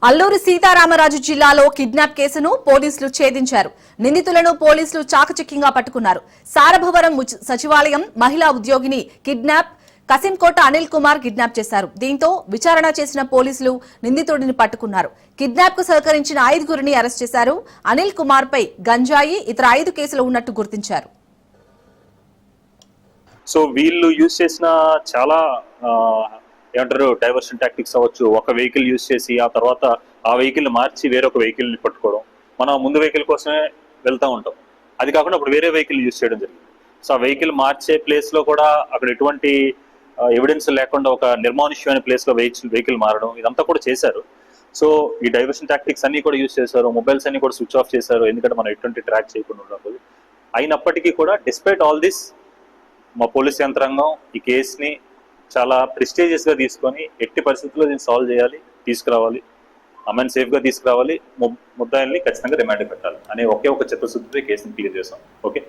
అల్లూరి సీతారామరాజు జిల్లాలో కిడ్నాప్ కేసును పోలీసులు ఛేదించారు. నిందితులను పోలీసులు చాకచక్యంగా పట్టుకున్నారు. సారభవరం సచివాలయం మహిళా ఉద్యోగిని కిడ్నాప్ కసింకోట అనిల్ కుమార్ కిడ్నాప్ చేశారు. దీంతో విచారణ చేసిన పోలీసులు నిందితుడిని పట్టుకున్నారు. కిడ్నాప్ కు సహకరించిన 5గురిని అరెస్ట్ చేశారు. అనిల్ కుమార్ పై గంజాయి ఇతర 5 కేసులు ఉన్నట్టు గుర్తించారు. సో వీళ్ళు యూజ్ చేసిన చాలా ఏమంటారు డైవర్షన్ టాక్టిక్స్ అవ్వచ్చు. ఒక వెహికల్ యూజ్ చేసి ఆ తర్వాత ఆ వెహికల్ మార్చి వేరొక వెహికల్ ని పట్టుకోవడం. మనం ముందు వెహికల్ కోసమే వెళ్తూ ఉంటాం, అది కాకుండా ఇప్పుడు వేరే వెహికల్ యూజ్ చేయడం జరిగింది. సో ఆ వెహికల్ మార్చే ప్లేస్ లో కూడా అక్కడ ఎటువంటి ఎవిడెన్స్ లేకుండా ఒక నిర్మానుష్యమైన ప్లేస్ లో వెహికల్ మారడం, ఇదంతా కూడా చేశారు. సో ఈ డైవర్షన్ టాక్టిక్స్ అన్ని కూడా యూజ్ చేశారు. మొబైల్స్ అన్ని కూడా స్విచ్ ఆఫ్ చేశారు, ఎందుకంటే మనం ఎటువంటి ట్రాక్ చేయకుండా ఉండదు. అయినప్పటికీ కూడా డిస్పైట్ ఆల్ దిస్ మా పోలీస్ యంత్రాంగం ఈ కేసుని చాలా ప్రెస్టీజియస్ గా తీసుకొని ఎట్టి పరిస్థితుల్లో దీన్ని సాల్వ్ చేయాలి, తీసుకురావాలి, అమ్మాయిని సేఫ్ గా తీసుకురావాలి, ముద్దాయిల్ని ఖచ్చితంగా రిమాండ్ పెట్టాలి అనే ఒకే ఒక చిత్తశుద్ధితో కేసుని క్లియర్ చేసాం. ఓకే.